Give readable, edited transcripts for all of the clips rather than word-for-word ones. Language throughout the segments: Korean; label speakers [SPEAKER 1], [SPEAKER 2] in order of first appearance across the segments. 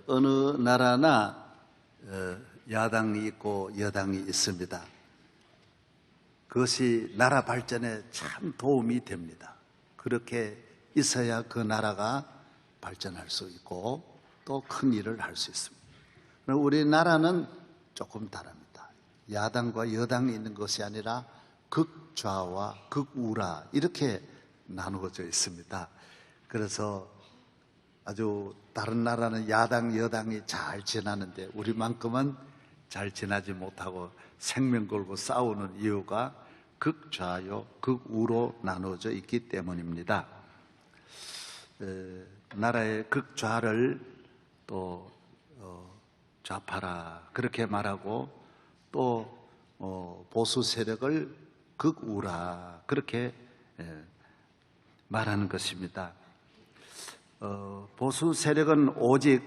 [SPEAKER 1] 어느 나라나 야당이 있고 여당이 있습니다. 그것이 나라 발전에 참 도움이 됩니다. 그렇게 있어야 그 나라가 발전할 수 있고 또 큰 일을 할 수 있습니다. 우리나라는 조금 다릅니다. 야당과 여당이 있는 것이 아니라 극좌와 극우라 이렇게 나누어져 있습니다. 그래서 아주 다른 나라는 야당, 여당이 잘 지나는데 우리만큼은 잘 지나지 못하고 생명 걸고 싸우는 이유가 극좌요, 극우로 나누어져 있기 때문입니다. 나라의 극좌를 또 좌파라 그렇게 말하고 또 보수 세력을 극우라 그렇게 말하는 것입니다. 보수 세력은 오직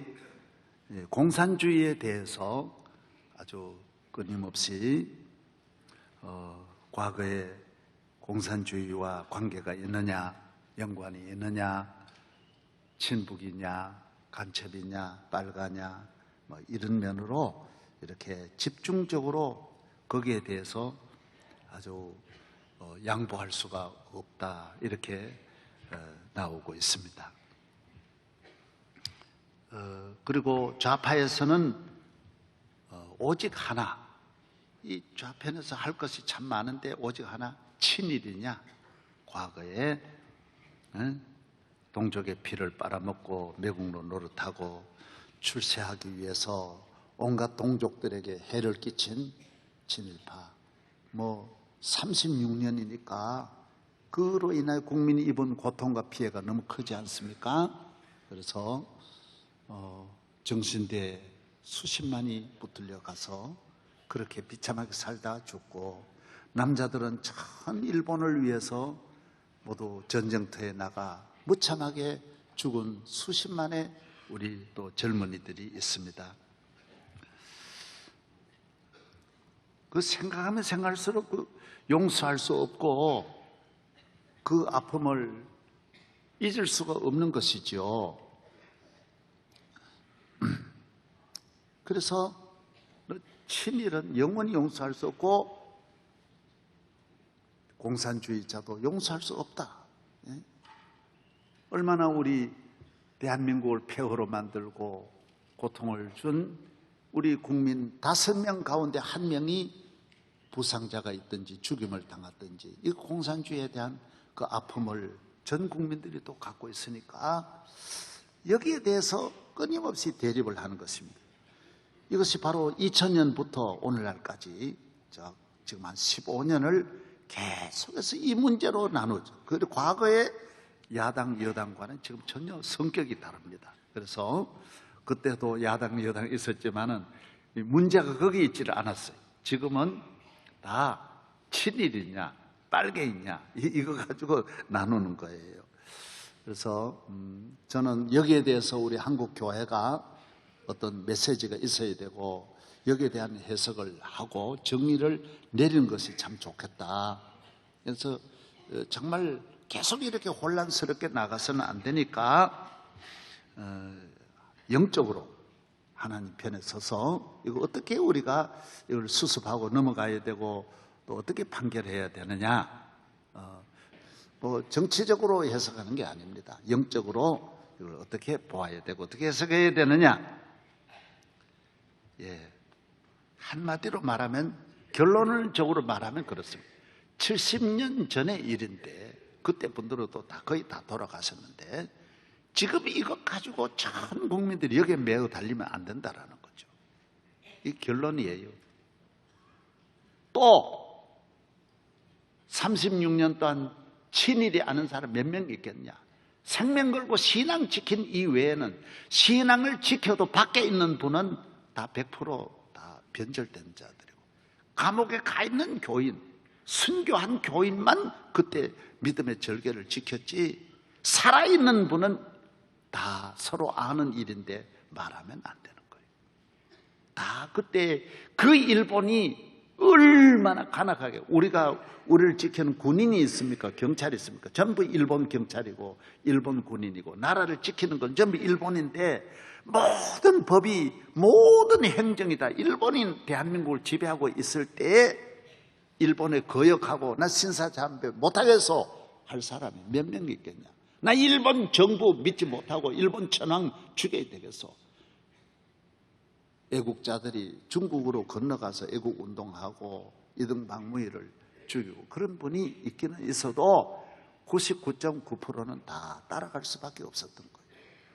[SPEAKER 1] 공산주의에 대해서 아주 끊임없이 과거에 공산주의와 관계가 있느냐, 연관이 있느냐, 친북이냐, 간첩이냐, 빨가냐 뭐 이런 면으로 이렇게 집중적으로 거기에 대해서 아주 양보할 수가 없다 이렇게 나오고 있습니다. 그리고 좌파에서는 오직 하나, 이 좌편에서 할 것이 참 많은데 오직 하나, 친일이냐, 과거에 동족의 피를 빨아먹고 매국노 노릇하고 출세하기 위해서 온갖 동족들에게 해를 끼친 친일파, 뭐 36년이니까 그로 인하여 국민이 입은 고통과 피해가 너무 크지 않습니까? 그래서 정신대에 수십만이 붙들려 가서 그렇게 비참하게 살다 죽고, 남자들은 전 일본을 위해서 모두 전쟁터에 나가 무참하게 죽은 수십만의 우리 또 젊은이들이 있습니다. 그 생각하면 생각할수록 용서할 수 없고 그 아픔을 잊을 수가 없는 것이죠. 그래서 친일은 영원히 용서할 수 없고 공산주의자도 용서할 수 없다. 얼마나 우리 대한민국을 폐허로 만들고 고통을 준 우리 국민 5명 가운데 1명이 부상자가 있든지 죽임을 당했든지 이 공산주의에 대한 그 아픔을 전 국민들이 또 갖고 있으니까 여기에 대해서 끊임없이 대립을 하는 것입니다. 이것이 바로 2000년부터 오늘날까지 지금 한 15년을 계속해서 이 문제로 나누죠. 그리고 과거에 야당, 여당과는 지금 전혀 성격이 다릅니다. 그래서 그때도 야당, 여당이 있었지만은 문제가 거기 있지를 않았어요. 지금은 다 친일이냐, 빨갱이냐 이거 가지고 나누는 거예요. 그래서 저는 여기에 대해서 우리 한국 교회가 어떤 메시지가 있어야 되고 여기에 대한 해석을 하고 정의를 내리는 것이 참 좋겠다. 그래서 정말 계속 이렇게 혼란스럽게 나가서는 안 되니까 영적으로 하나님 편에 서서 이거 어떻게 우리가 이걸 수습하고 넘어가야 되고 또 어떻게 판결해야 되느냐, 뭐 정치적으로 해석하는 게 아닙니다. 영적으로 이걸 어떻게 보아야 되고 어떻게 해석해야 되느냐. 한마디로 말하면, 결론적으로 말하면 그렇습니다. 70년 전의 일인데 그때 분들도 거의 다 돌아가셨는데 지금 이것 가지고 전 국민들이 여기에 매어 달리면 안 된다라는 거죠. 이 결론이에요. 또 36년 동안 친일이 아는 사람 몇 명 있겠냐? 생명 걸고 신앙 지킨 이외에는, 신앙을 지켜도 밖에 있는 분은 다 100% 변절된 자들이고, 감옥에 가 있는 교인, 순교한 교인만 그때 믿음의 절개를 지켰지, 살아있는 분은 다 서로 아는 일인데 말하면 안 되는 거예요. 다 그때 그 일본이 얼마나 간악하게, 우리를 지키는 군인이 있습니까? 경찰이 있습니까? 전부 일본 경찰이고 일본 군인이고, 나라를 지키는 건 전부 일본인데 모든 법이, 모든 행정이 다 일본인 대한민국을 지배하고 있을 때 일본에 거역하고 나 신사참배 못하겠어 할 사람이 몇 명 있겠냐. 나 일본 정부 믿지 못하고 일본 천황 죽여야 되겠어. 애국자들이 중국으로 건너가서 애국운동하고 이등박무희를 죽이고 그런 분이 있기는 있어도 99.9%는 다 따라갈 수밖에 없었던 거예요.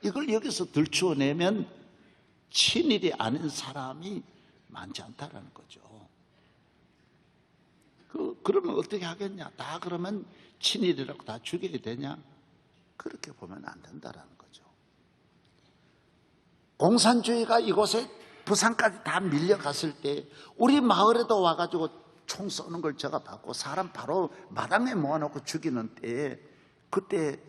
[SPEAKER 1] 이걸 여기서 들추어내면 친일이 아닌 사람이 많지 않다라는 거죠. 그러면 어떻게 하겠냐? 다 그러면 친일이라고 다 죽여야 되냐? 그렇게 보면 안 된다라는 거죠. 공산주의가 이곳에 부산까지 다 밀려갔을 때 우리 마을에도 와가지고 총 쏘는 걸 제가 봤고 사람 바로 마당에 모아놓고 죽이는 때에 그때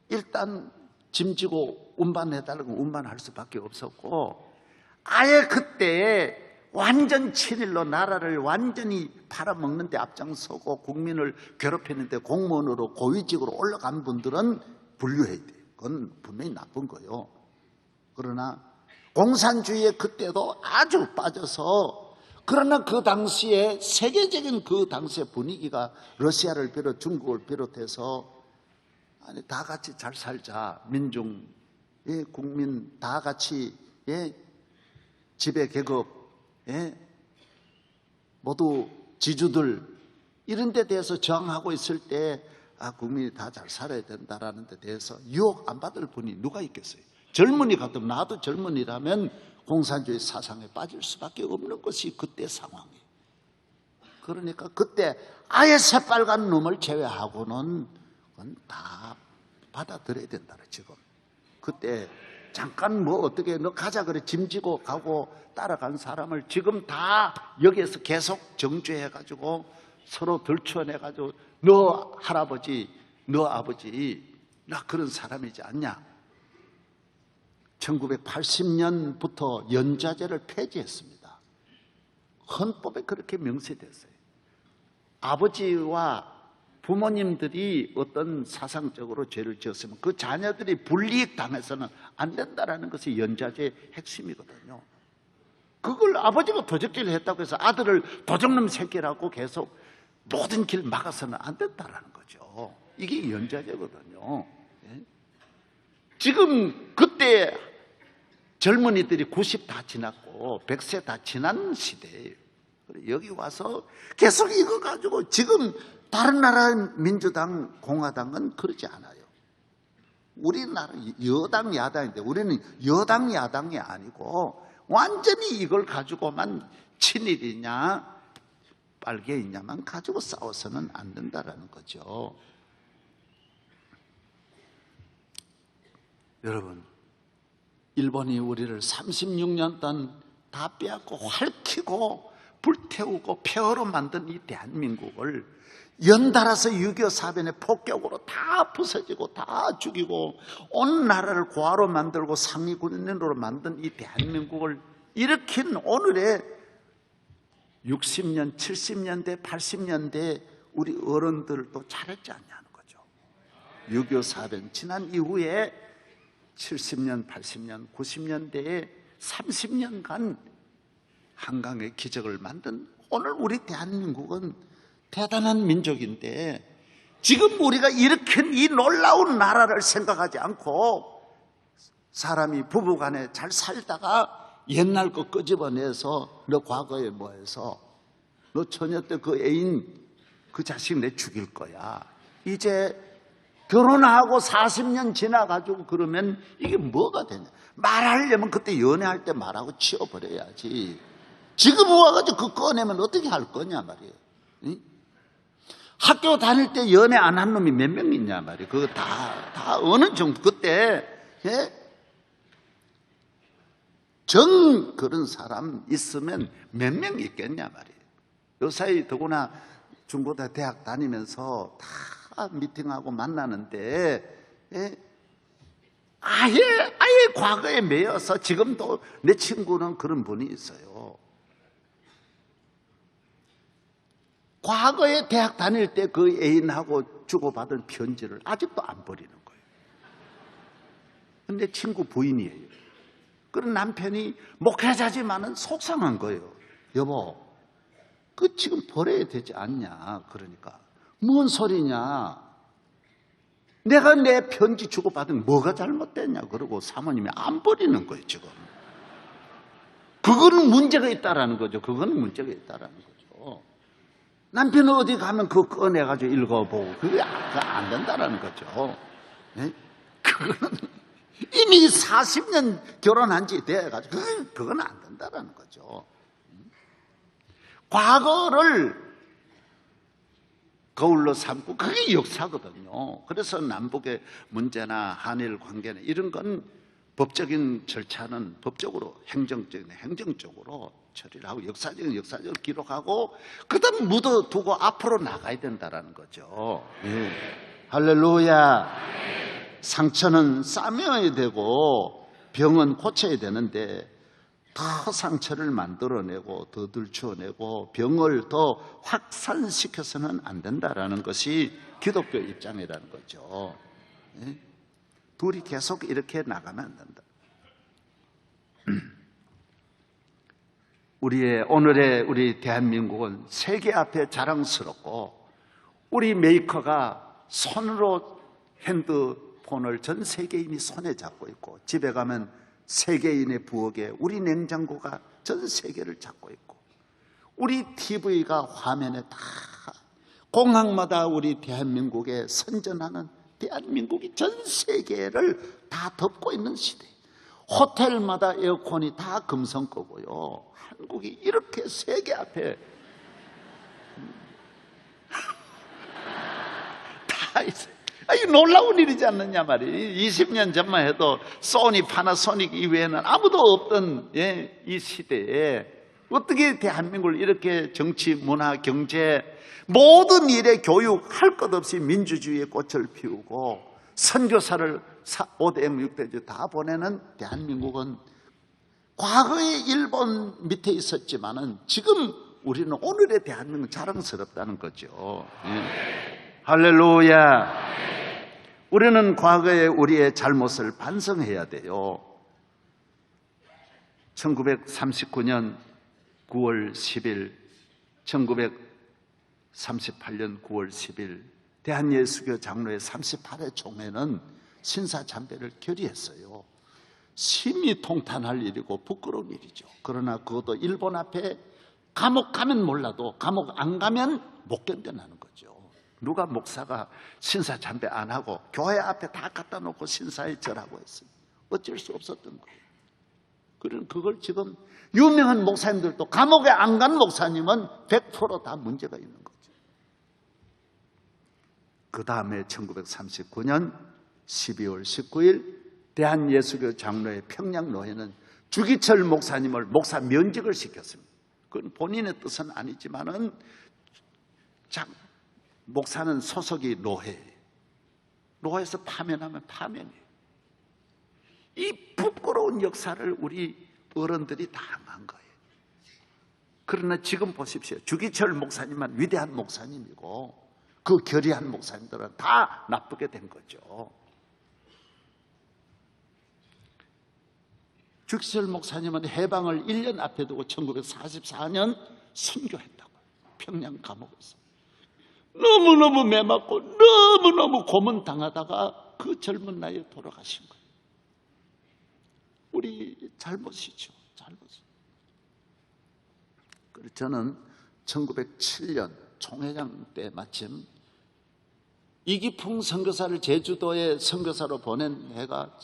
[SPEAKER 1] 일단 짐지고 운반해달라고 운반할 수밖에 없었고 아예 그때 완전 친일로 나라를 완전히 팔아먹는 데 앞장서고 국민을 괴롭히는데 공무원으로 고위직으로 올라간 분들은 분류해야 돼요. 그건 분명히 나쁜 거예요. 그러나 공산주의에 그때도 아주 빠져서 그러나 그 당시에 세계적인 그 당시의 분위기가 러시아를 비롯 중국을 비롯해서 아니 다 같이 잘 살자. 민중, 예, 국민 다 같이 예, 지배 계급 예, 모두 지주들 이런 데 대해서 저항하고 있을 때 국민이 다 잘 살아야 된다라는 데 대해서 유혹 안 받을 분이 누가 있겠어요? 젊은이 같으면 나도 젊은이라면 공산주의 사상에 빠질 수밖에 없는 것이 그때 상황이에요. 그러니까 그때 아예 새빨간 놈을 제외하고는 그건 다 받아들여야 된다. 지금 그때 잠깐 뭐 어떻게 너 가자 그래 짐지고 가고 따라간 사람을 지금 다 여기에서 계속 정죄해가지고 서로 들춰내가지고 너 할아버지 너 아버지 나 그런 사람이지 않냐. 1980년부터 연좌제를 폐지했습니다. 헌법에 그렇게 명시됐어요. 아버지와 부모님들이 어떤 사상적으로 죄를 지었으면 그 자녀들이 불이익 당해서는 안 된다는 것이 연좌제의 핵심이거든요. 그걸 아버지가 도적질을 했다고 해서 아들을 도적놈 새끼라고 계속 모든 길 막아서는 안 된다는 거죠. 이게 연좌제거든요. 지금 그때 젊은이들이 90 다 지났고 100세 다 지난 시대예요. 여기 와서 계속 이거 가지고 지금 다른 나라 민주당, 공화당은 그러지 않아요. 우리나라 여당, 야당인데 우리는 여당, 야당이 아니고 완전히 이걸 가지고만 친일이냐 빨개이냐만 가지고 싸워서는 안 된다는 거죠. 여러분, 일본이 우리를 36년 동안 다 빼앗고 핥히고 불태우고 폐허로 만든 이 대한민국을 연달아서 6.25 사변의 폭격으로 다 부서지고 다 죽이고 온 나라를 고아로 만들고 상위군인으로 만든 이 대한민국을 일으킨 오늘의 60년, 70년대, 80년대 우리 어른들도 잘했지 않냐는 거죠. 6.25 사변 지난 이후에 70년, 80년, 90년대에 30년간 한강의 기적을 만든 오늘 우리 대한민국은 대단한 민족인데 지금 우리가 일으킨 이 놀라운 나라를 생각하지 않고 사람이 부부간에 잘 살다가 옛날 거 끄집어내서 너 과거에 뭐 해서 너 처녀 때 그 애인 그 자식 내 죽일 거야. 이제 결혼하고 40년 지나가지고 그러면 이게 뭐가 되냐. 말하려면 그때 연애할 때 말하고 치워버려야지. 지금 와가지고 그거 꺼내면 어떻게 할 거냐 말이에요. 응? 학교 다닐 때 연애 안 한 놈이 몇 명 있냐 말이에요. 그거 다 어느 정도 그때 예? 정 그런 사람 있으면 몇 명 있겠냐 말이에요. 요사이 더구나 중고등 대학 다니면서 다 미팅하고 만나는데 예? 아예 과거에 매여서 지금도 내 친구는 그런 분이 있어요. 과거에 대학 다닐 때 그 애인하고 주고받은 편지를 아직도 안 버리는 거예요. 근데 친구 부인이에요. 그런 남편이 목회자지만은 속상한 거예요. 여보, 그 지금 버려야 되지 않냐. 그러니까 뭔 소리냐. 내가 내 편지 주고받은 뭐가 잘못됐냐. 그러고 사모님이 안 버리는 거예요. 지금 그거는 문제가 있다라는 거죠. 그거는 문제가 있다라는 거죠. 남편은 어디 가면 그거 꺼내가지고 읽어보고 그게 안 된다라는 거죠. 네? 그거는 이미 40년 결혼한 지 돼가지고 그건 안 된다라는 거죠. 과거를 거울로 삼고 그게 역사거든요. 그래서 남북의 문제나 한일 관계나 이런 건 법적인 절차는 법적으로 행정적으로 처리를 하고 역사적으로 기록하고 그다음 묻어두고 앞으로 나가야 된다라는 거죠. 네. 할렐루야. 상처는 싸매야 되고 병은 고쳐야 되는데 더 상처를 만들어내고 더 들추어내고 병을 더 확산시켜서는 안 된다라는 것이 기독교 입장이라는 거죠. 네? 둘이 계속 이렇게 나가면 안 된다. 오늘의 우리 대한민국은 세계 앞에 자랑스럽고 우리 메이커가 손으로 핸드폰을 전 세계인이 손에 잡고 있고 집에 가면 세계인의 부엌에 우리 냉장고가 전 세계를 잡고 있고 우리 TV가 화면에 다 공항마다 우리 대한민국에 선전하는 대한민국이 전 세계를 다 덮고 있는 시대. 호텔마다 에어컨이 다 금성 거고요. 한국이 이렇게 세계 앞에 다 있어요. 이 놀라운 일이지 않느냐 말이에요. 20년 전만 해도 소니, 파나소닉 이외에는 아무도 없던 이 시대에 어떻게 대한민국을 이렇게 정치, 문화, 경제 모든 일에 교육 할 것 없이 민주주의의 꽃을 피우고 선교사를 5대M, 6대주 다 보내는 대한민국은 과거에 일본 밑에 있었지만은 지금 우리는 오늘의 대한민국 자랑스럽다는 거죠. 할렐루야. 우리는 과거에 우리의 잘못을 반성해야 돼요. 1939년 9월 10일, 1938년 9월 10일 대한예수교 장로회 38회 총회는 신사참배를 결의했어요. 심히 통탄할 일이고 부끄러운 일이죠. 그러나 그것도 일본 앞에 감옥 가면 몰라도 감옥 안 가면 못 견뎌내는 거죠. 누가 목사가 신사참배 안 하고 교회 앞에 다 갖다 놓고 신사에 절하고 했어요. 어쩔 수 없었던 거예요. 그런 그걸 지금 유명한 목사님들도 감옥에 안 간 목사님은 100% 다 문제가 있는 거죠. 그 다음에 1939년 12월 19일 대한예수교 장로회 평양노회는 주기철 목사님을 목사 면직을 시켰습니다. 그건 본인의 뜻은 아니지만은 목사는 소속이 노회예요. 노회에서 파면하면 파면이에요. 이 부끄러운 역사를 우리 어른들이 다 한 거예요. 그러나 지금 보십시오. 주기철 목사님만 위대한 목사님이고 그 결의한 목사님들은 다 나쁘게 된 거죠. 주기철 목사님은 해방을 1년 앞에 두고 1944년 선교했다고. 평양 감옥에서. 너무너무 매맞고 너무너무 고문당하다가 그 젊은 나이에 돌아가신 거예요. 우리 잘못이죠. 잘못이죠. 그래서 저는 1907년 총회장 때 마침 이기풍 선교사를 제주도에 선교사로 보낸 해가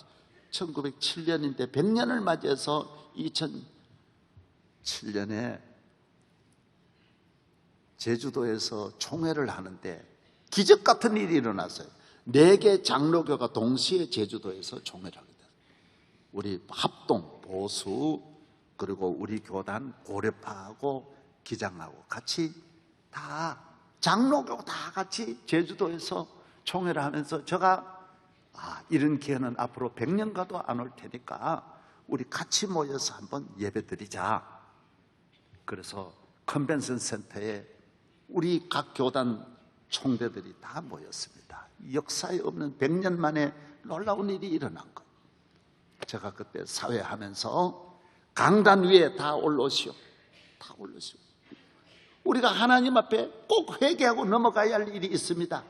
[SPEAKER 1] 1907년인데 100년을 맞이해서 2007년에 제주도에서 총회를 하는데 기적 같은 일이 일어났어요. 4개 장로교가 동시에 제주도에서 총회를 하게 됐어요. 우리 합동, 보수, 그리고 우리 교단, 고려파하고 기장하고 같이 다 장로교 다 같이 제주도에서 총회를 하면서 제가 이런 기회는 앞으로 100년 가도 안 올 테니까 우리 같이 모여서 한번 예배 드리자. 그래서 컨벤션 센터에 우리 각 교단 총대들이 다 모였습니다. 역사에 없는 100년 만에 놀라운 일이 일어난 거예요. 제가 그때 사회하면서 강단 위에 다 올라오시오. 다 올라오시오. 우리가 하나님 앞에 꼭 회개하고 넘어가야 할 일이 있습니다.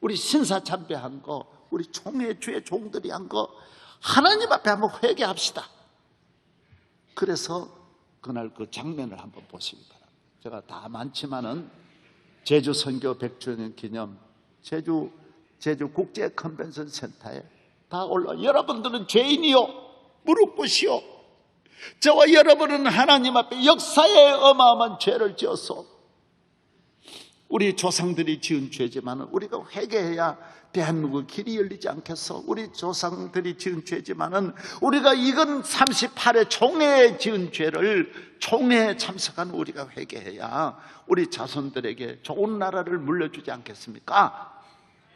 [SPEAKER 1] 우리 신사 참배한 거, 우리 총회 주의 종들이 한 거 하나님 앞에 한번 회개합시다. 그래서 그날 그 장면을 한번 보시기 바랍니다. 제가 다 많지만은 제주 선교 100주년 기념 제주 국제 컨벤션 센터에 다 올라. 여러분들은 죄인이요 무릎 꿇으시오. 저와 여러분은 하나님 앞에 역사에 어마어마한 죄를 지었소. 우리 조상들이 지은 죄지만 우리가 회개해야 대한민국 길이 열리지 않겠어. 우리 조상들이 지은 죄지만은 우리가 이건 38회 총회에 지은 죄를 총회에 참석한 우리가 회개해야 우리 자손들에게 좋은 나라를 물려주지 않겠습니까?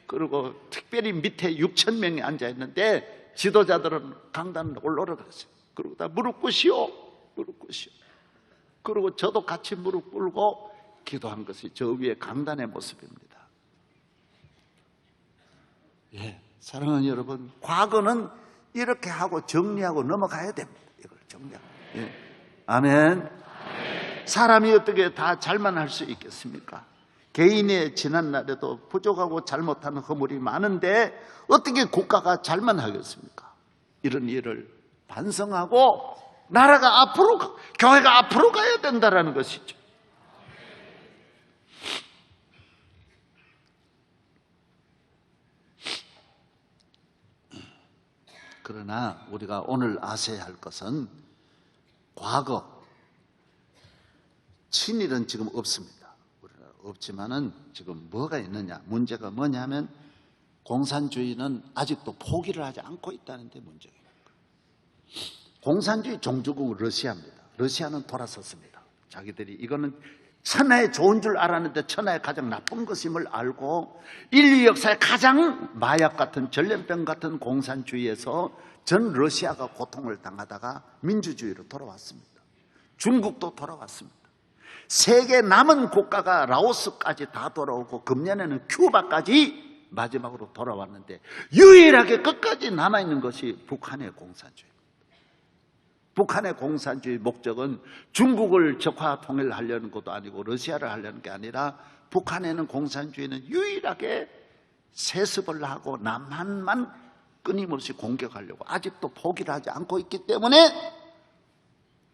[SPEAKER 1] 그리고 특별히 밑에 6천 명이 앉아 있는데 지도자들은 강단에 올라오라 그랬어요. 그리고 다 무릎 꿇으시오. 무릎 꿇으시오. 그리고 저도 같이 무릎 꿇고 기도한 것이 저 위에 강단의 모습입니다. 예, 사랑하는 여러분, 과거는 이렇게 하고 정리하고 넘어가야 됩니다. 이걸 정리하고. 예. 아멘. 사람이 어떻게 다 잘만 할 수 있겠습니까? 개인의 지난날에도 부족하고 잘못하는 허물이 많은데 어떻게 국가가 잘만 하겠습니까? 이런 일을 반성하고 나라가 앞으로, 교회가 앞으로 가야 된다는 것이죠. 그러나 우리가 오늘 아셔야 할 것은 과거, 친일은 지금 없습니다. 없지만은 지금 뭐가 있느냐, 문제가 뭐냐면 공산주의는 아직도 포기를 하지 않고 있다는 데 문제가 있는 거예요. 공산주의 종주국은 러시아입니다. 러시아는 돌아섰습니다. 자기들이 이거는 천하에 좋은 줄 알았는데 천하에 가장 나쁜 것임을 알고 인류 역사에 가장 마약 같은 전염병 같은 공산주의에서 전 러시아가 고통을 당하다가 민주주의로 돌아왔습니다. 중국도 돌아왔습니다. 세계 남은 국가가 라오스까지 다 돌아오고 금년에는 큐바까지 마지막으로 돌아왔는데 유일하게 끝까지 남아있는 것이 북한의 공산주의입니다. 북한의 공산주의 목적은 중국을 적화 통일하려는 것도 아니고 러시아를 하려는 게 아니라 북한에는 공산주의는 유일하게 세습을 하고 남한만 끊임없이 공격하려고 아직도 포기를 하지 않고 있기 때문에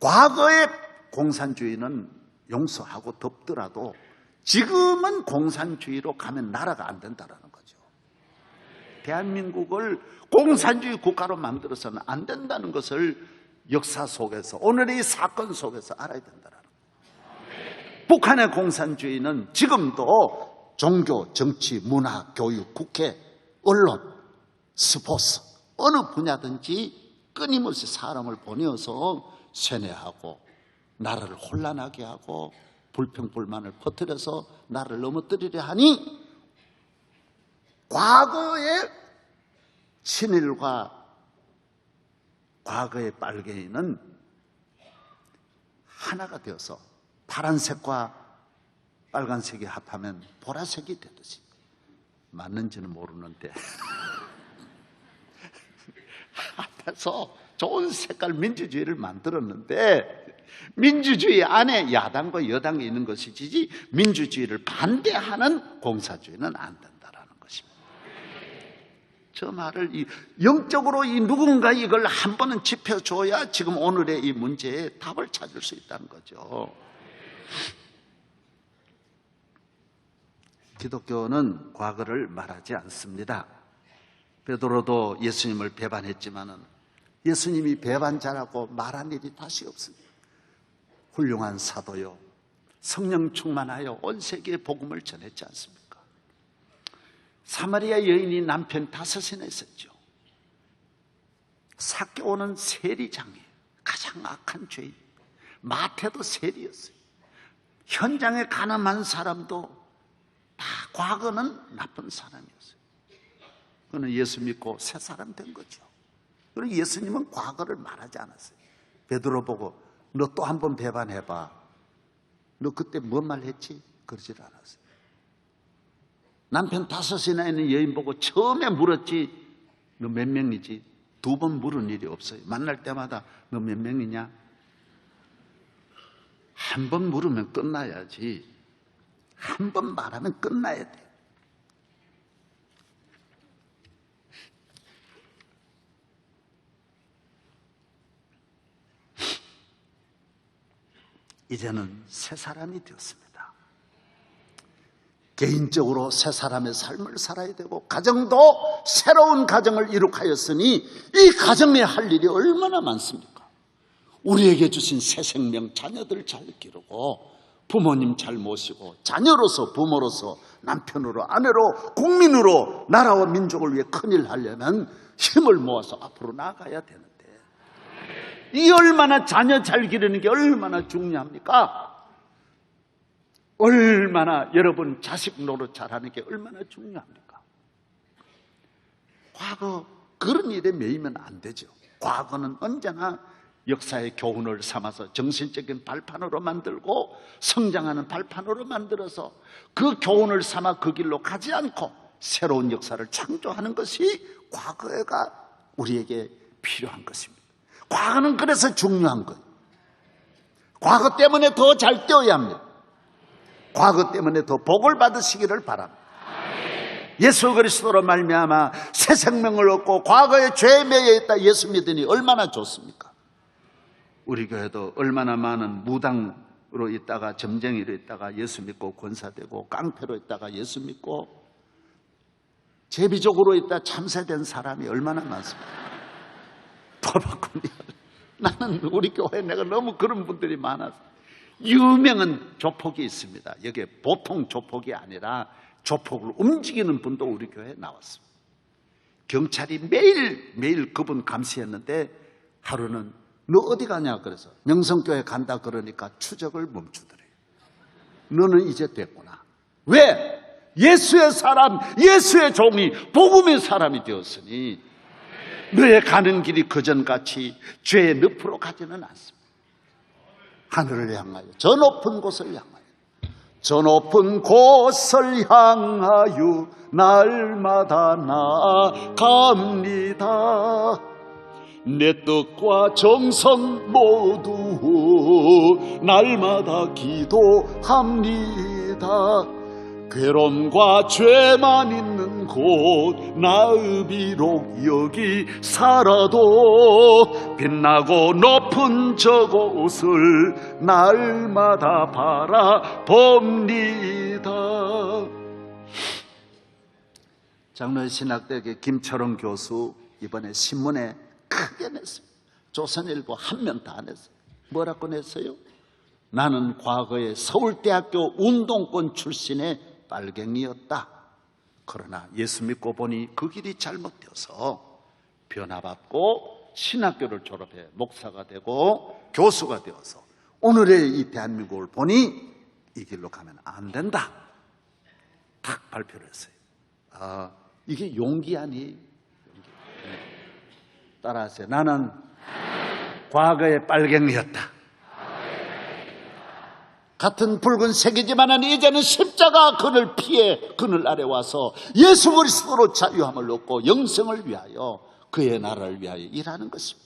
[SPEAKER 1] 과거의 공산주의는 용서하고 덮더라도 지금은 공산주의로 가면 나라가 안 된다는 거죠. 대한민국을 공산주의 국가로 만들어서는 안 된다는 것을 역사 속에서 오늘의 이 사건 속에서 알아야 된다는 거예요. 북한의 공산주의는 지금도 종교, 정치, 문화, 교육, 국회, 언론, 스포츠 어느 분야든지 끊임없이 사람을 보내어서 세뇌하고 나라를 혼란하게 하고 불평불만을 퍼뜨려서 나라를 넘어뜨리려 하니 과거의 친일과 과거의 빨갱이는 하나가 되어서 파란색과 빨간색이 합하면 보라색이 되듯이 맞는지는 모르는데 합해서 좋은 색깔 민주주의를 만들었는데 민주주의 안에 야당과 여당이 있는 것이지 민주주의를 반대하는 공산주의는 안 된다라는 것입니다. 저 말을 영적으로 누군가 이걸 한 번은 짚어줘야 지금 오늘의 이 문제에 답을 찾을 수 있다는 거죠. 기독교는 과거를 말하지 않습니다. 베드로도 예수님을 배반했지만은 예수님이 배반자라고 말한 일이 다시 없습니다. 훌륭한 사도요, 성령 충만하여 온 세계에 복음을 전했지 않습니까? 사마리아 여인이 남편 5이나 있었죠. 삭개오는 세리장이에요. 가장 악한 죄인. 마태도 세리였어요. 현장에 가늠한 사람도 다 과거는 나쁜 사람이었어요. 그는 예수 믿고 새 사람 된 거죠. 그리고 예수님은 과거를 말하지 않았어요. 베드로 보고 너 또 한 번 배반해봐. 너 그때 뭔 말 했지? 그러질 않았어요. 남편 5이나 있는 여인 보고 처음에 물었지. 너 몇 명이지? 두 번 물은 일이 없어요. 만날 때마다 너 몇 명이냐? 한 번 물으면 끝나야지. 한 번 말하면 끝나야 돼. 이제는 새 사람이 되었습니다. 개인적으로 새 사람의 삶을 살아야 되고 가정도 새로운 가정을 이룩하였으니 이 가정에 할 일이 얼마나 많습니까? 우리에게 주신 새 생명 자녀들 잘 기르고 부모님 잘 모시고 자녀로서 부모로서 남편으로 아내로 국민으로 나라와 민족을 위해 큰일 하려면 힘을 모아서 앞으로 나아가야 되는데 이 얼마나 자녀 잘 기르는 게 얼마나 중요합니까? 얼마나 여러분 자식 노릇 잘하는 게 얼마나 중요합니까? 과거 그런 일에 매이면 안 되죠. 과거는 언제나 역사의 교훈을 삼아서 정신적인 발판으로 만들고 성장하는 발판으로 만들어서 그 교훈을 삼아 그 길로 가지 않고 새로운 역사를 창조하는 것이 과거가 우리에게 필요한 것입니다. 과거는 그래서 중요한 거예요. 과거 때문에 더 잘 뛰어야 합니다. 과거 때문에 더 복을 받으시기를 바랍니다. 예수 그리스도로 말미암아 새 생명을 얻고 과거의 죄에 매여 있다 예수 믿으니 얼마나 좋습니까? 우리 교회도 얼마나 많은 무당으로 있다가 점쟁이로 있다가 예수 믿고 권사되고 깡패로 있다가 예수 믿고 제비족으로 있다 참새된 사람이 얼마나 많습니까? 도박꾼이야. 나는 우리 교회에 내가 너무 그런 분들이 많아서 유명한 조폭이 있습니다. 여기에 보통 조폭이 아니라 조폭을 움직이는 분도 우리 교회에 나왔습니다. 경찰이 매일 그분 감시했는데 하루는 너 어디 가냐 그래서 명성교회 간다 그러니까 추적을 멈추더래요. 너는 이제 됐구나. 왜? 예수의 사람, 예수의 종이 복음의 사람이 되었으니 너의 가는 길이 그전같이 죄의 늪으로 가지는 않습니다. 하늘을 향하여 저 높은 곳을 향하여 저 높은 곳을 향하여 날마다 나아갑니다. 내 뜻과 정성 모두 날마다 기도합니다. 괴로움과 죄만 있는 곳 나의 비록 여기 살아도 빛나고 높은 저곳을 날마다 바라봅니다. 장로의 신학대학의 김철원 교수 이번에 신문에 크게 냈어요. 조선일보 한 면 다 냈어요. 뭐라고 냈어요? 나는 과거에 서울대학교 운동권 출신의 빨갱이였다. 그러나 예수 믿고 보니 그 길이 잘못되어서 변화받고 신학교를 졸업해 목사가 되고 교수가 되어서 오늘의 이 대한민국을 보니 이 길로 가면 안 된다. 딱 발표를 했어요. 아, 이게 용기 아니에요? 용기. 네. 따라하세요. 나는 과거의 빨갱이였다. 같은 붉은색이지만 이제는 십자가 그늘 피해 그늘 아래 와서 예수 그리스도로 자유함을 얻고 영생을 위하여 그의 나라를 위하여 일하는 것입니다.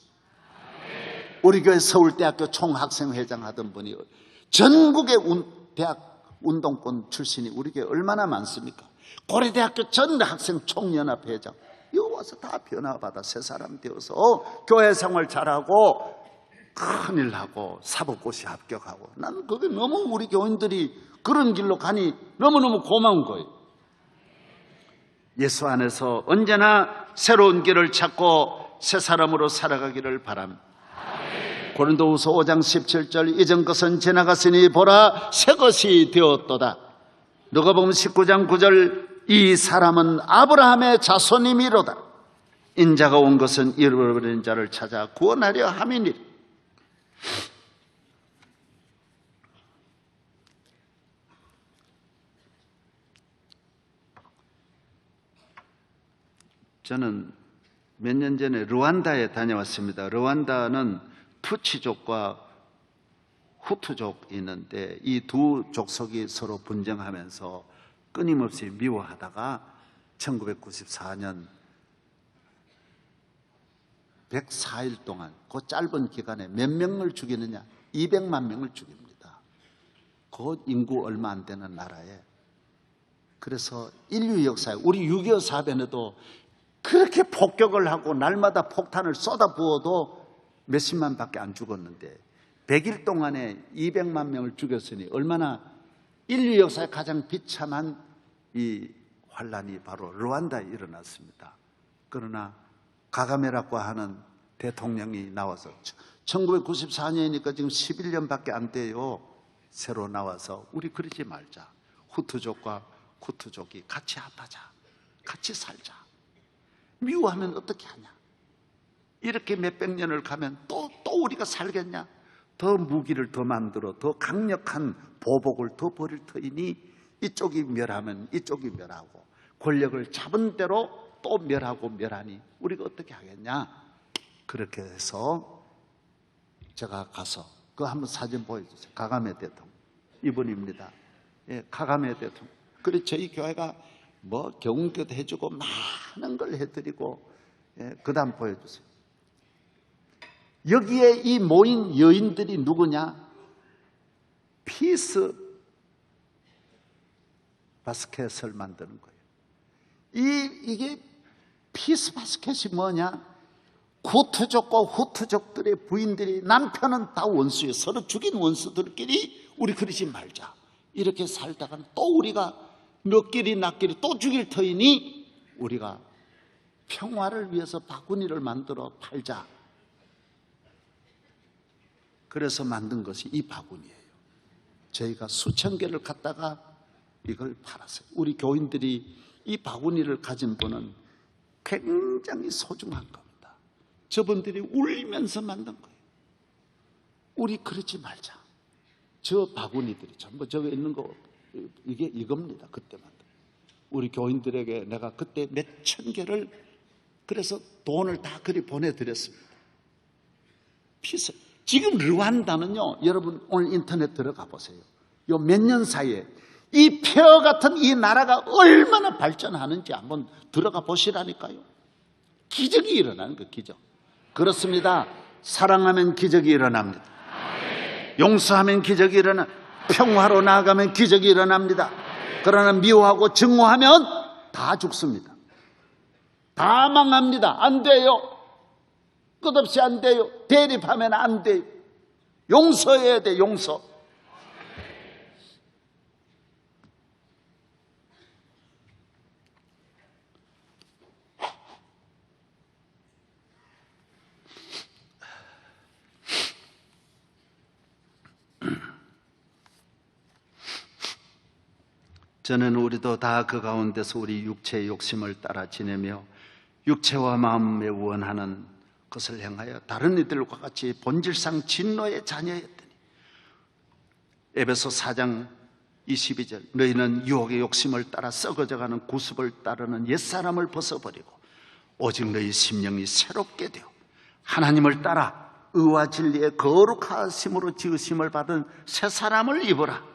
[SPEAKER 1] 우리 교회 서울대학교 총학생회장 하던 분이 전국의 대학 운동권 출신이 우리 교회에 얼마나 많습니까? 고려대학교 전 학생 총연합회장 여기 와서 다 변화받아 새 사람 되어서 교회 생활 잘하고 큰일 하고 사법고시 합격하고 나는 그게 너무 우리 교인들이 그런 길로 가니 너무너무 고마운 거예요. 예수 안에서 언제나 새로운 길을 찾고 새 사람으로 살아가기를 바랍니다. 고린도후서 5장 17절 이전 것은 지나갔으니 보라 새 것이 되었도다. 누가복음 19장 9절 이 사람은 아브라함의 자손이미로다. 인자가 온 것은 잃어버린 자를 찾아 구원하려 함이니라. 저는 몇 년 전에 르완다에 다녀왔습니다. 르완다는 푸치족과 후투족이 있는데 이 두 족속이 서로 분쟁하면서 끊임없이 미워하다가 1994년 104일 동안 그 짧은 기간에 몇 명을 죽이느냐? 200만 명을 죽입니다. 그 인구 얼마 안 되는 나라에. 그래서 인류 역사에 우리 6.25 사변에도 그렇게 폭격을 하고 날마다 폭탄을 쏟아부어도 몇십만 밖에 안 죽었는데 100일 동안에 200만 명을 죽였으니 얼마나 인류 역사에 가장 비참한 이 환란이 바로 르완다에 일어났습니다. 그러나 가가메라고 하는 대통령이 나와서 1994년이니까 지금 11년밖에 안 돼요. 새로 나와서 우리 그러지 말자. 후투족과 후투족이 같이 합하자. 같이 살자. 미워하면 어떻게 하냐. 이렇게 몇백 년을 가면 또 우리가 살겠냐. 더 무기를 더 만들어 더 강력한 보복을 더 벌일 터이니 이쪽이 멸하면 이쪽이 멸하고 권력을 잡은 대로 또 멸하고 멸하니 우리가 어떻게 하겠냐. 그렇게 해서 제가 가서 그 한번 사진 보여주세요. 가가메 대통령 이분입니다. 예, 가가메 대통령. 그래서 저희 교회가 뭐 경운교도 해주고 많은 걸 해드리고, 예, 그 다음 보여주세요. 여기에 이 모인 여인들이 누구냐? 피스 바스켓을 만드는 거예요. 이게 피스 바스켓이 뭐냐? 후투족과 후투족들의 부인들이 남편은 다 원수예요. 서로 죽인 원수들끼리 우리 그러지 말자. 이렇게 살다가는 또 우리가 너끼리 나끼리 또 죽일 터이니 우리가 평화를 위해서 바구니를 만들어 팔자. 그래서 만든 것이 이 바구니예요. 저희가 수천 개를 갖다가 이걸 팔았어요. 우리 교인들이 이 바구니를 가진 분은 굉장히 소중한 겁니다. 저분들이 울면서 만든 거예요. 우리 그러지 말자. 저 바구니들이 전부 저기 있는 거 이게 이겁니다. 그때 만든. 우리 교인들에게 내가 그때 몇천 개를 그래서 돈을 다 그리 보내드렸습니다. 피스. 지금 르완다는요, 여러분 오늘 인터넷 들어가 보세요. 요 몇 년 사이에 이 폐허 같은 이 나라가 얼마나 발전하는지 한번 들어가 보시라니까요. 기적이 일어나는 거, 기적. 그렇습니다. 사랑하면 기적이 일어납니다. 용서하면 기적이 일어나. 평화로 나아가면 기적이 일어납니다. 그러나 미워하고 증오하면 다 죽습니다. 다 망합니다. 안 돼요. 끝없이 안 돼요. 대립하면 안 돼요. 용서해야 돼, 용서. 저는 우리도 다 그 가운데서 우리 육체의 욕심을 따라 지내며 육체와 마음에 원하는 것을 행하여 다른 이들과 같이 본질상 진노의 자녀였더니 에베소 4장 22절 너희는 유혹의 욕심을 따라 썩어져가는 구습을 따르는 옛사람을 벗어버리고 오직 너희 심령이 새롭게 되어 하나님을 따라 의와 진리의 거룩하심으로 지으심을 받은 새 사람을 입어라.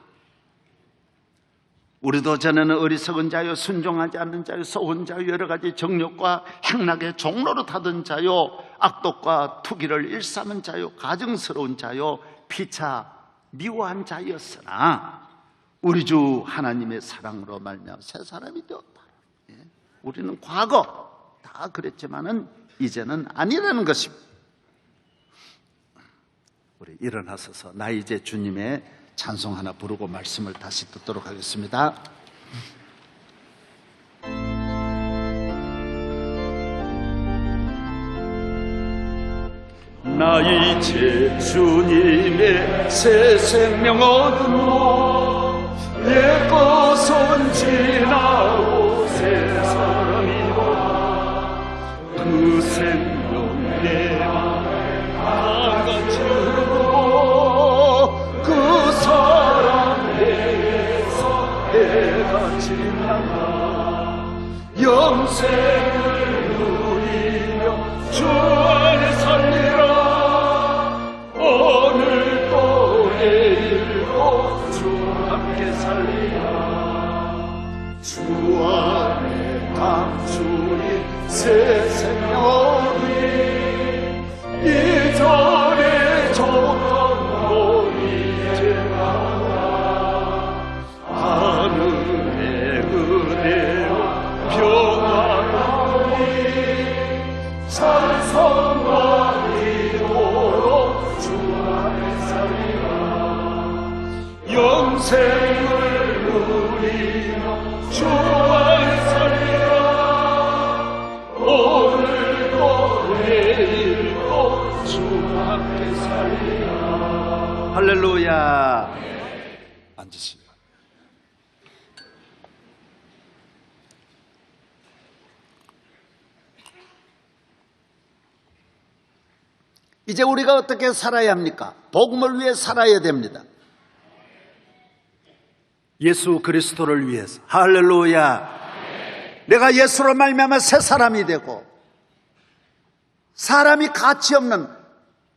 [SPEAKER 1] 우리도 전에는 어리석은 자요 순종하지 않는 자요 속은 자요 여러 가지 정욕과 행락의 종로로 타던 자요 악독과 투기를 일삼은 자요 가증스러운 자요 피차 미워한 자였으나 우리 주 하나님의 사랑으로 말미암아 새 사람이 되었다. 우리는 과거 다 그랬지만은 이제는 아니라는 것입니다. 우리 일어나서서 나 이제 주님의 찬송 하나 부르고 말씀을 다시 듣도록 하겠습니다. 나 이제 주님의 새 생명 얻으며 옛 것은 지나고 새 사람이라 그 생명 내 맘에 다같이 흐르고 그 사랑 내게서 내가 지난다 영생을 누리며 주 안에 살리라 오늘도 내일도 주 함께 살리라 주 안에 감추리 새 생명이 평생을 누리며 주 안살리라. 오늘도 내일도 주 함께 살리라. 할렐루야. 앉으시고. 이제 우리가 어떻게 살아야 합니까? 복음을 위해 살아야 됩니다. 예수 그리스도를 위해서. 할렐루야. 내가 예수로 말미암아 새 사람이 되고, 사람이 가치 없는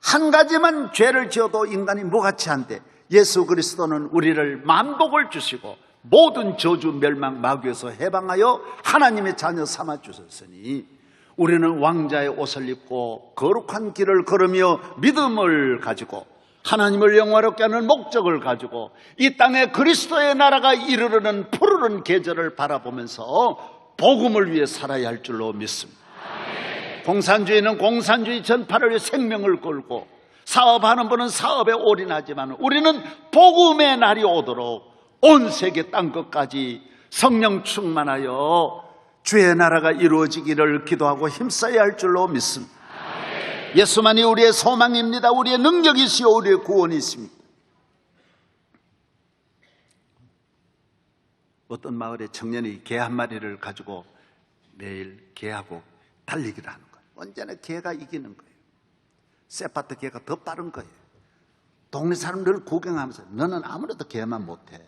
[SPEAKER 1] 한 가지만 죄를 지어도 인간이 무가치 한데, 예수 그리스도는 우리를 만복을 주시고 모든 저주 멸망 마귀에서 해방하여 하나님의 자녀 삼아 주셨으니, 우리는 왕자의 옷을 입고 거룩한 길을 걸으며 믿음을 가지고 하나님을 영화롭게 하는 목적을 가지고 이 땅에 그리스도의 나라가 이르르는 푸르른 계절을 바라보면서 복음을 위해 살아야 할 줄로 믿습니다. 공산주의는 공산주의 전파를 위해 생명을 걸고, 사업하는 분은 사업에 올인하지만 우리는 복음의 날이 오도록 온 세계 땅 끝까지 성령 충만하여 주의 나라가 이루어지기를 기도하고 힘써야 할 줄로 믿습니다. 예수만이 우리의 소망입니다. 우리의 능력이시요 우리의 구원이십니다. 어떤 마을에 청년이 개 한 마리를 가지고 매일 개하고 달리기를 하는 거예요. 언제나 개가 이기는 거예요. 세파트 개가 더 빠른 거예요. 동네 사람들을 구경하면서 너는 아무래도 개만 못해.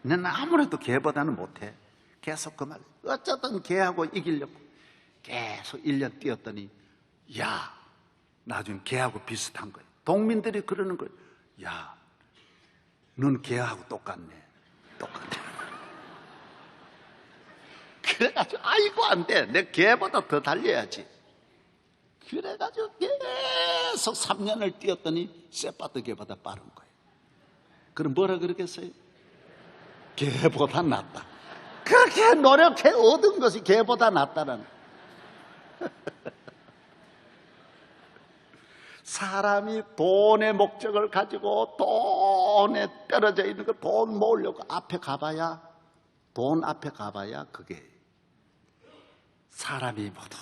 [SPEAKER 1] 너는 아무래도 개보다는 못해. 계속 그 말. 어쨌든 개하고 이기려고 계속 1년 뛰었더니, 야, 나중에 개하고 비슷한 거예요. 동민들이 그러는 거예요. 야, 넌 개하고 똑같네. 똑같네. 그래가지고 아이고 안 돼. 내 개보다 더 달려야지. 그래가지고 계속 3년을 뛰었더니 세파트 개보다 빠른 거예요. 그럼 뭐라 그러겠어요? 개보다 낫다. 그렇게 노력해 얻은 것이 개보다 낫다는. 사람이 돈의 목적을 가지고 돈에 떨어져 있는 거, 돈 모으려고 앞에 가봐야, 돈 앞에 가봐야 그게. 사람이 모두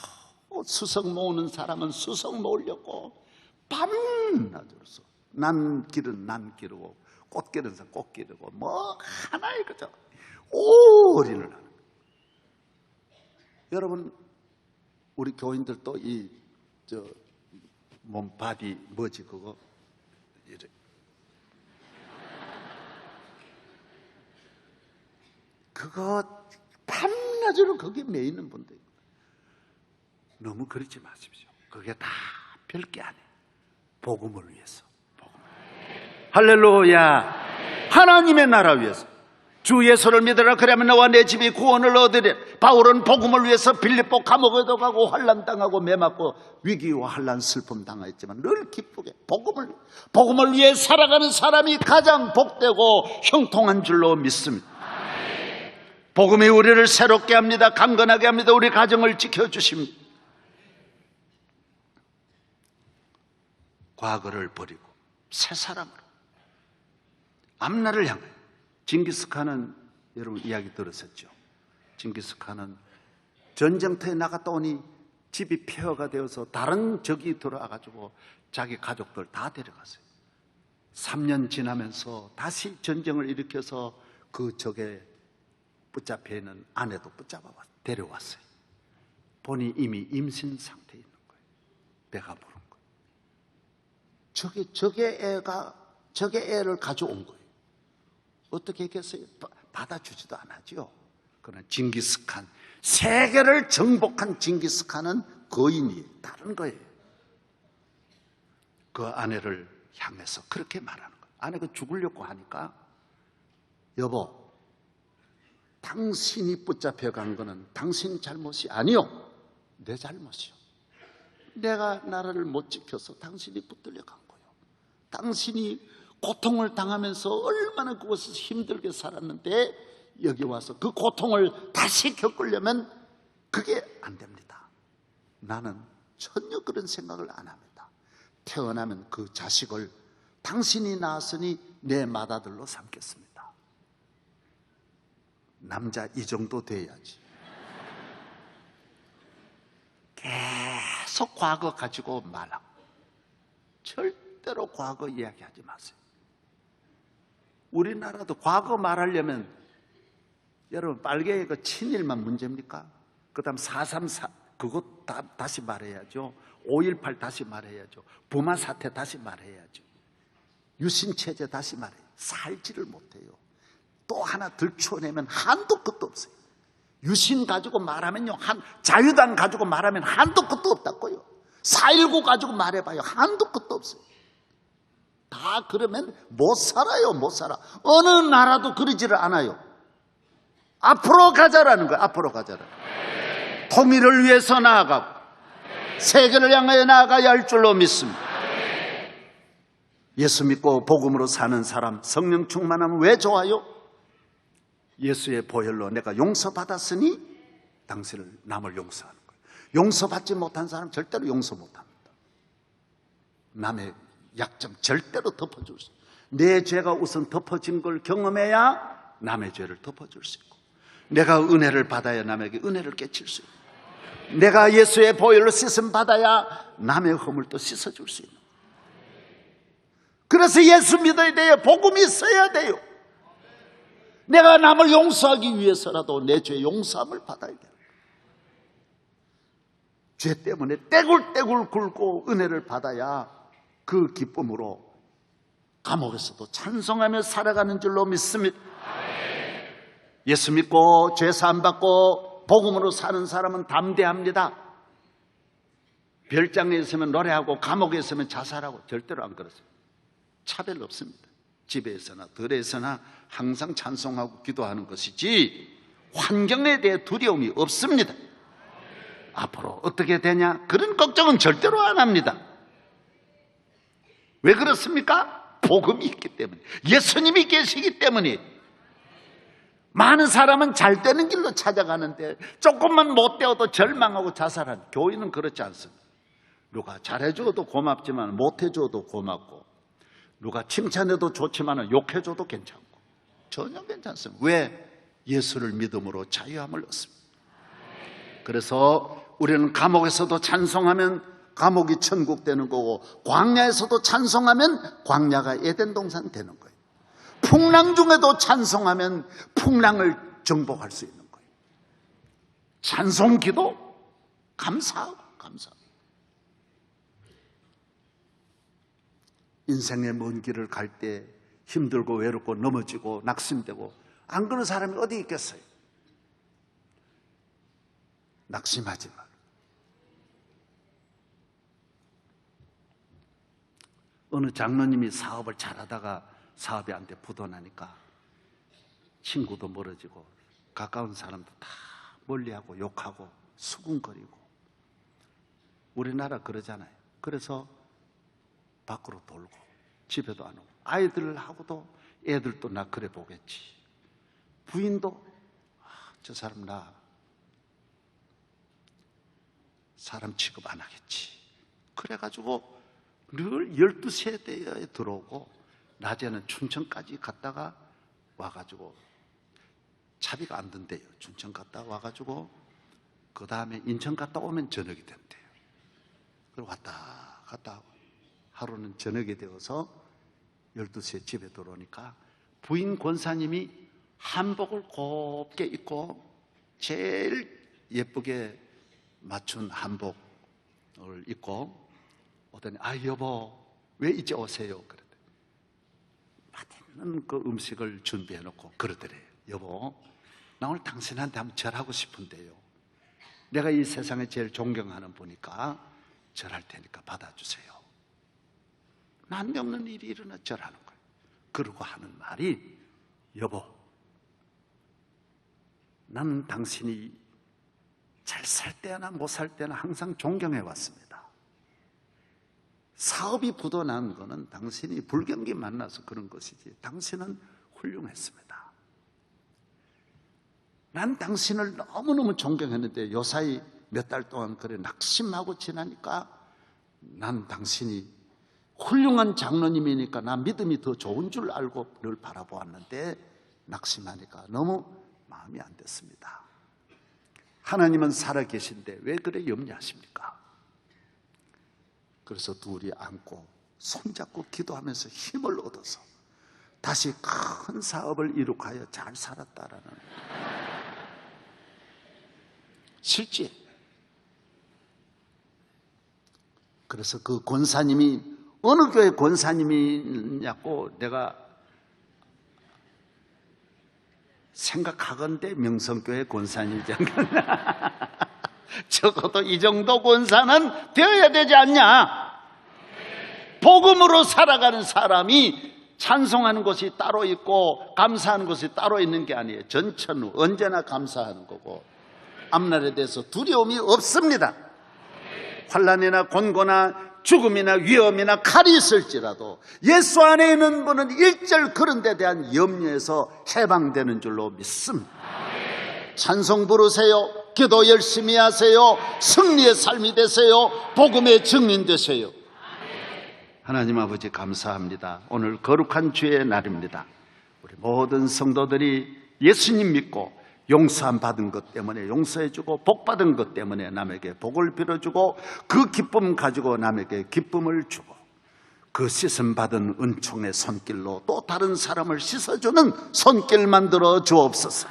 [SPEAKER 1] 수석 모으는 사람은 수석 모으려고 밤낮으로서 난 길은 난 기르고 꽃 기르는 사람 꽃 기르고 뭐 하나의 그저 올인을 하는 거예요. 여러분, 우리 교인들도 몸바디 뭐지 그거 이래. 그거 밤낮으로 거기에 매이는 분들 너무 그러지 마십시오. 그게 다 별게 아니에요. 복음을 위해서. 복음을. 할렐루야. 하나님의 나라 위해서. 주 예수를 믿으라. 그러면 너와 내 집이 구원을 얻으리. 바울은 복음을 위해서 빌립보 감옥에도 가고 환난 당하고 매맞고 위기와 환난 슬픔 당했지만 늘 기쁘게 복음을 위해 살아가는 사람이 가장 복되고 형통한 줄로 믿습니다. 복음이 우리를 새롭게 합니다. 강건하게 합니다. 우리 가정을 지켜주십니다. 과거를 버리고 새 사람으로 앞날을 향해. 징기스칸은 여러분 이야기 들었었죠. 징기스칸은 전쟁터에 나갔다 오니 집이 폐허가 되어서 다른 적이 들어와가지고 자기 가족들 다 데려갔어요. 3년 지나면서 다시 전쟁을 일으켜서 그 적에 붙잡혀 있는 아내도 붙잡아 데려왔어요. 보니 이미 임신 상태에 있는 거예요. 배가 부른 거예요. 적의 애를 가져온 거예요. 어떻게 했겠어요? 받아주지도 않았죠. 그러나 징기스칸, 세계를 정복한 징기스칸은 거인이 다른 거예요. 그 아내를 향해서 그렇게 말하는 거예요. 아내가 죽으려고 하니까, 여보, 당신이 붙잡혀 간 거는 당신 잘못이 아니요, 내 잘못이요. 내가 나라를 못 지켜서 당신이 붙들려 간 거예요. 당신이 고통을 당하면서 얼마나 그것을 힘들게 살았는데 여기 와서 그 고통을 다시 겪으려면 그게 안 됩니다. 나는 전혀 그런 생각을 안 합니다. 태어나면 그 자식을 당신이 낳았으니 내 맏아들로 삼겠습니다. 남자 이 정도 돼야지. 계속 과거 가지고 말하고, 절대로 과거 이야기하지 마세요. 우리나라도 과거 말하려면 여러분 빨갱이 그 친일만 문제입니까? 그 다음 4.34 그것 다시 말해야죠. 5.18 다시 말해야죠. 부마 사태 다시 말해야죠. 유신체제 다시 말해요. 살지를 못해요. 또 하나 들추어내면 한도 끝도 없어요. 유신 가지고 말하면요, 자유당 가지고 말하면 한도 끝도 없다고요. 4.19 가지고 말해봐요. 한도 끝도 없어요. 다 그러면 못 살아요. 못 살아. 어느 나라도 그러지를 않아요. 앞으로 가자라는 거예요. 앞으로 가자라는 거예요. 통일을 위해서 나아가고 세계를 향하여 나아가야 할 줄로 믿습니다. 예수 믿고 복음으로 사는 사람, 성령 충만하면 왜 좋아요? 예수의 보혈로 내가 용서받았으니 당신을 남을 용서하는 거예요. 용서받지 못한 사람 절대로 용서 못합니다. 남의 약점 절대로 덮어줄 수 있어요. 내 죄가 우선 덮어진 걸 경험해야 남의 죄를 덮어줄 수 있고, 내가 은혜를 받아야 남에게 은혜를 끼칠 수 있고, 내가 예수의 보혈로 씻음 받아야 남의 허물도 씻어줄 수 있는 거예요. 그래서 예수 믿어야 돼요. 복음이 있어야 돼요. 내가 남을 용서하기 위해서라도 내 죄 용서함을 받아야 돼요. 죄 때문에 떼굴떼굴 굴고 은혜를 받아야 그 기쁨으로 감옥에서도 찬송하며 살아가는 줄로 믿습니다. 예수 믿고 죄 사함 받고 복음으로 사는 사람은 담대합니다. 별장에 있으면 노래하고 감옥에 있으면 자살하고 절대로 안 그렇습니다. 차별 없습니다. 집에서나 들에서나 항상 찬송하고 기도하는 것이지 환경에 대해 두려움이 없습니다. 앞으로 어떻게 되냐 그런 걱정은 절대로 안 합니다. 왜 그렇습니까? 복음이 있기 때문에, 예수님이 계시기 때문에. 많은 사람은 잘 되는 길로 찾아가는데 조금만 못 되어도 절망하고 자살하는, 교회는 그렇지 않습니다. 누가 잘해줘도 고맙지만 못해줘도 고맙고, 누가 칭찬해도 좋지만 욕해줘도 괜찮고, 전혀 괜찮습니다. 왜? 예수를 믿음으로 자유함을 얻습니다. 그래서 우리는 감옥에서도 찬송하면 감옥이 천국 되는 거고, 광야에서도 찬송하면 광야가 에덴 동산 되는 거예요. 풍랑 중에도 찬송하면 풍랑을 정복할 수 있는 거예요. 찬송 기도 감사하고 감사하고. 인생의 먼 길을 갈 때 힘들고 외롭고 넘어지고 낙심되고 안 그런 사람이 어디 있겠어요? 낙심하지 마. 어느 장로님이 사업을 잘하다가 사업이 안 돼 부도나니까 친구도 멀어지고 가까운 사람도 다 멀리하고 욕하고 수군거리고. 우리나라 그러잖아요. 그래서 밖으로 돌고 집에도 안 오고, 아이들하고도 애들도 나 그래 보겠지, 부인도 저 사람 나 사람 취급 안 하겠지. 그래가지고 늘 12시에 대에 들어오고 낮에는 춘천까지 갔다가 와가지고 차비가 안 든대요. 춘천 갔다 와가지고 그 다음에 인천 갔다 오면 저녁이 된대요. 그리고 왔다 갔다 하루는 저녁이 되어서 12시에 집에 들어오니까 부인 권사님이 한복을 곱게 입고 제일 예쁘게 맞춘 한복을 입고 오더니, 여보 왜 이제 오세요? 그랬더니 맛있는 그 음식을 준비해 놓고 그러더래요. 여보, 나 오늘 당신한테 한번 절하고 싶은데요, 내가 이 세상에 제일 존경하는 분이니까 절할 테니까 받아주세요. 난데없는 일이 일어나 절하는 거예요. 그러고 하는 말이, 여보, 나는 당신이 잘 살 때나 못 살 때나 항상 존경해 왔습니다. 사업이 부도난 거는 당신이 불경기 만나서 그런 것이지 당신은 훌륭했습니다. 난 당신을 너무너무 존경했는데 요사이 몇 달 동안 그래 낙심하고 지나니까 난 당신이 훌륭한 장로님이니까 나 믿음이 더 좋은 줄 알고 늘 바라보았는데 낙심하니까 너무 마음이 안 됐습니다. 하나님은 살아계신데 왜 그래 염려하십니까? 그래서 둘이 안고 손잡고 기도하면서 힘을 얻어서 다시 큰 사업을 이룩하여 잘 살았다라는 실제. 그래서 그 권사님이 어느 교회 권사님이냐고 내가 생각하건대 명성교회 권사님이지 않겠나. 적어도 이 정도 권사는 되어야 되지 않냐. 복음으로 살아가는 사람이 찬송하는 것이 따로 있고 감사하는 것이 따로 있는 게 아니에요. 전천후 언제나 감사하는 거고 앞날에 대해서 두려움이 없습니다. 환난이나 곤고나 죽음이나 위험이나 칼이 있을지라도 예수 안에 있는 분은 일절 그런 데 대한 염려에서 해방되는 줄로 믿습니다. 찬송 부르세요. 기도 열심히 하세요. 승리의 삶이 되세요. 복음의 증인 되세요. 하나님 아버지 감사합니다. 오늘 거룩한 주의 날입니다. 우리 모든 성도들이 예수님 믿고 용서함 받은 것 때문에 용서해주고 복 받은 것 때문에 남에게 복을 빌어주고 그 기쁨 가지고 남에게 기쁨을 주고 그 씻음 받은 은총의 손길로 또 다른 사람을 씻어주는 손길 만들어 주옵소서.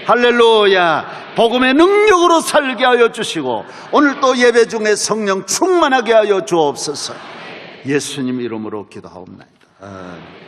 [SPEAKER 1] 할렐루야. 복음의 능력으로 살게 하여 주시고 오늘 또 예배 중에 성령 충만하게 하여 주옵소서. 예수님 이름으로 기도하옵나이다.